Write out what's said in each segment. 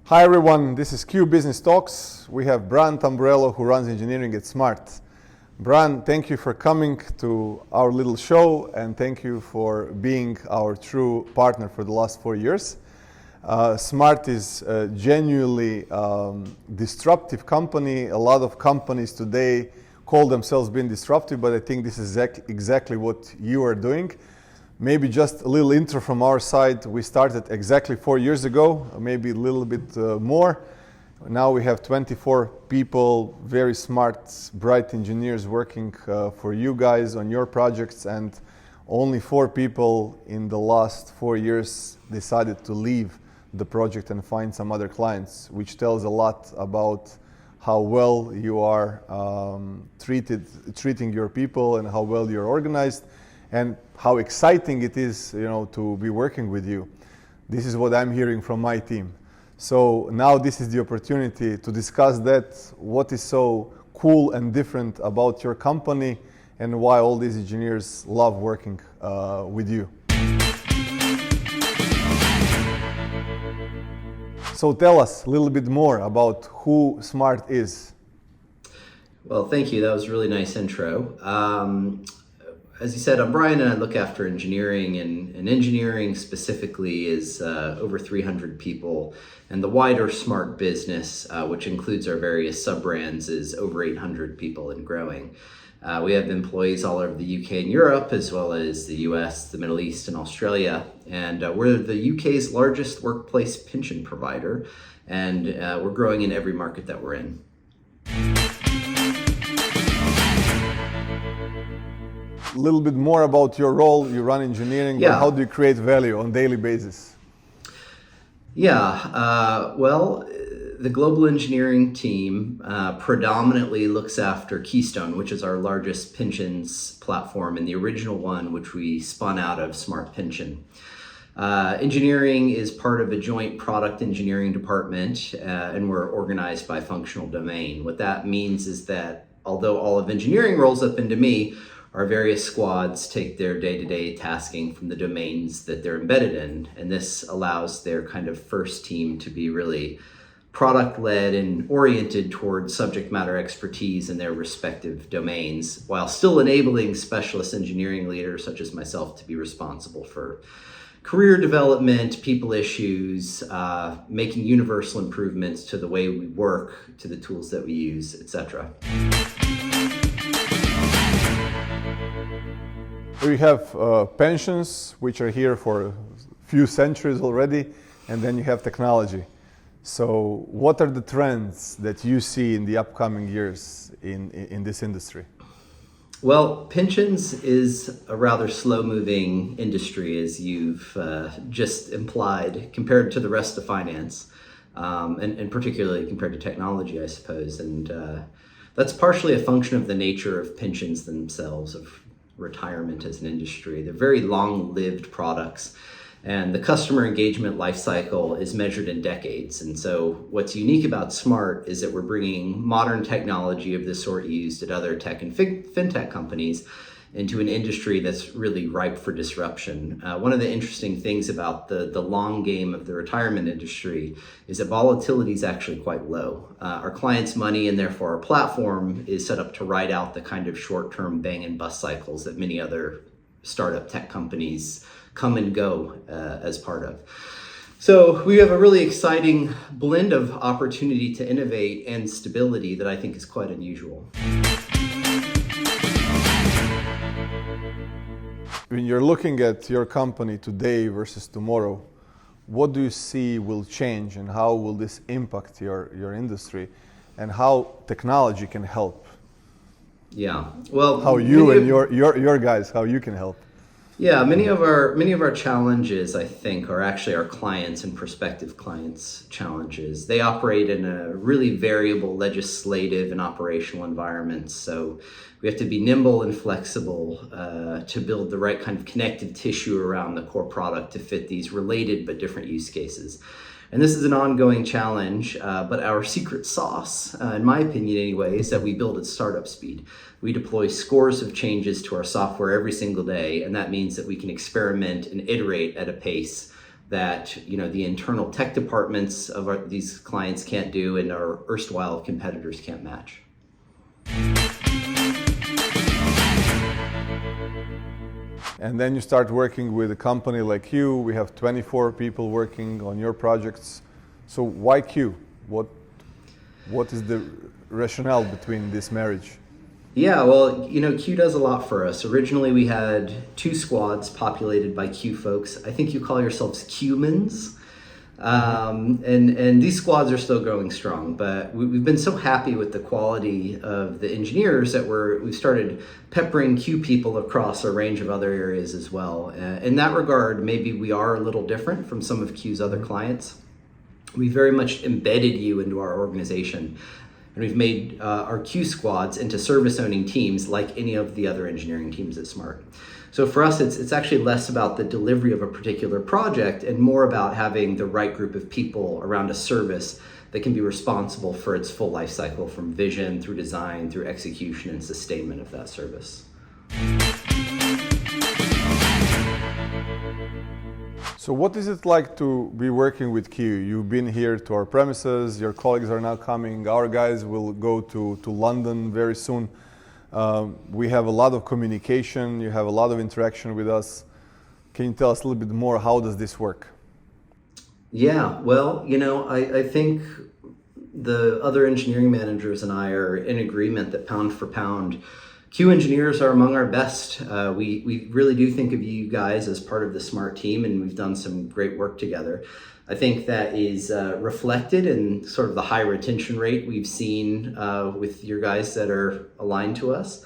Hi everyone, this is Q Business Talks. We have Brian Tamburello who runs engineering at Smart. Brian, thank you for coming to our little show and thank you for being our true partner for the last 4 years. Smart is a genuinely disruptive company. A lot of companies today call themselves being disruptive, but I think this is exactly what you are doing. Maybe just a little intro from our side. We started exactly 4 years ago, maybe a little bit more. Now we have 24 people, very smart, bright engineers working for you guys on your projects, and only 4 people in the last 4 years decided to leave the project and find some other clients, which tells a lot about how well you are treating your people and how well you're organized, and how exciting it is, to be working with you. This is what I'm hearing from my team. So now this is the opportunity to discuss that, what is so cool and different about your company, and why all these engineers love working with you. So tell us a little bit more about who Smart is. Well, thank you. That was a really nice intro. As you said, I'm Brian and I look after engineering, and engineering specifically is over 300 people, and the wider Smart business, which includes our various sub-brands, is over 800 people and growing. We have employees all over the UK and Europe, as well as the US, the Middle East, and Australia, and we're the UK's largest workplace pension provider, and we're growing in every market that we're in. A little bit more about your role. You run engineering, Yeah. But how do you create value on a daily basis? Well, the global engineering team predominantly looks after Keystone, which is our largest pensions platform, and the original one, which we spun out of Smart Pension. Engineering is part of a joint product engineering department, and we're organized by functional domain. What that means is that although all of engineering rolls up into me, our various squads take their day-to-day tasking from the domains that they're embedded in, and this allows their kind of first team to be really product-led and oriented towards subject matter expertise in their respective domains, while still enabling specialist engineering leaders such as myself to be responsible for career development, people issues, making universal improvements to the way we work, to the tools that we use, etc. We have pensions, which are here for a few centuries already, and then you have technology. So what are the trends that you see in the upcoming years in this industry? Well, pensions is a rather slow-moving industry, as you've just implied, compared to the rest of finance, and particularly compared to technology, I suppose. And that's partially a function of the nature of pensions themselves, of retirement as an industry. They're very long-lived products, and the customer engagement lifecycle is measured in decades. And so what's unique about Smart is that we're bringing modern technology of the sort used at other tech and fintech companies into an industry that's really ripe for disruption. One of the interesting things about the long game of the retirement industry is that volatility is actually quite low. Our clients' money, and therefore our platform, is set up to ride out the kind of short-term bang and bust cycles that many other startup tech companies come and go as part of. So we have a really exciting blend of opportunity to innovate and stability that I think is quite unusual. When you're looking at your company today versus tomorrow, what do you see will change, and how will this impact your industry, and how technology can help? Yeah, well, how you and your guys, how you can help? Yeah, many of our challenges, I think, are actually our clients and prospective clients' challenges. They operate in a really variable legislative and operational environment, so we have to be nimble and flexible to build the right kind of connective tissue around the core product to fit these related but different use cases. And this is an ongoing challenge, but our secret sauce, in my opinion anyway, is that we build at startup speed. We deploy scores of changes to our software every single day, and that means that we can experiment and iterate at a pace that the internal tech departments of these clients can't do, and our erstwhile competitors can't match. And then you start working with a company like Q. We have 24 people working on your projects. So why Q? What is the rationale between this marriage? Yeah, well, Q does a lot for us. Originally, we had 2 squads populated by Q folks. I think you call yourselves Qmans. And these squads are still growing strong, but we've been so happy with the quality of the engineers that we've started peppering Q people across a range of other areas as well. In that regard, maybe we are a little different from some of Q's other clients. We very much embedded you into our organization, and we've made our Q squads into service-owning teams like any of the other engineering teams at Smart. So for us, it's actually less about the delivery of a particular project and more about having the right group of people around a service that can be responsible for its full life cycle, from vision through design, through execution and sustainment of that service. So what is it like to be working with Q? You've been here to our premises, your colleagues are now coming, our guys will go to London very soon. We have a lot of communication, you have a lot of interaction with us. Can you tell us a little bit more, how does this work? Yeah, well, I think the other engineering managers and I are in agreement that pound for pound, Q engineers are among our best. We really do think of you guys as part of the Smart team, and we've done some great work together. I think that is reflected in sort of the high retention rate we've seen with your guys that are aligned to us.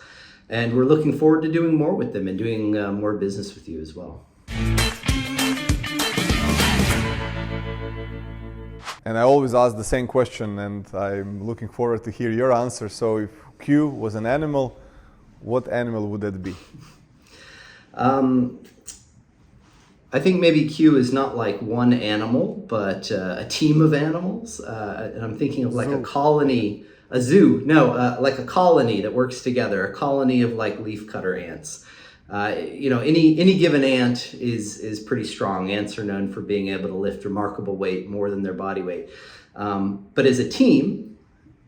And we're looking forward to doing more with them and doing more business with you as well. And I always ask the same question, and I'm looking forward to hear your answer. So if Q was an animal, what animal would that be? I think maybe Q is not like one animal, but a team of animals. And I'm thinking of like a colony, a zoo. No, like a colony that works together, a colony of like leafcutter ants. Any given ant is pretty strong. Ants are known for being able to lift remarkable weight, more than their body weight. But as a team,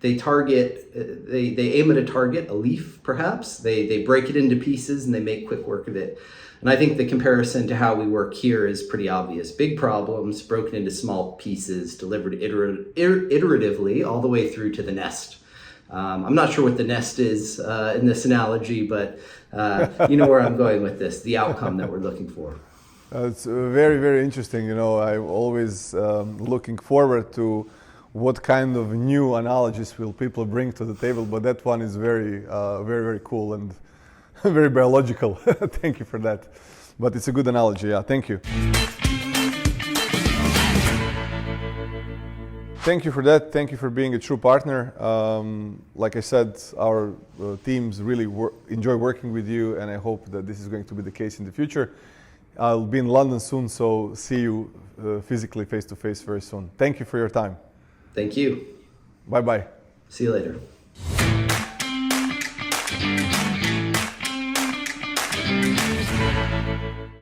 they aim at a target, a leaf perhaps. They break it into pieces and they make quick work of it. And I think the comparison to how we work here is pretty obvious. Big problems broken into small pieces, delivered iteratively all the way through to the nest. I'm not sure what the nest is in this analogy, but you know where I'm going with this, the outcome that we're looking for. It's very, very interesting. I'm always looking forward to what kind of new analogies will people bring to the table, but that one is very, very cool and very biological. Thank you for that. But it's a good analogy. Yeah, thank you. Thank you for that. Thank you for being a true partner. Like I said, our teams really enjoy working with you, and I hope that this is going to be the case in the future. I'll be in London soon, so see you physically, face to face very soon. Thank you for your time. Thank you. Bye-bye. See you later.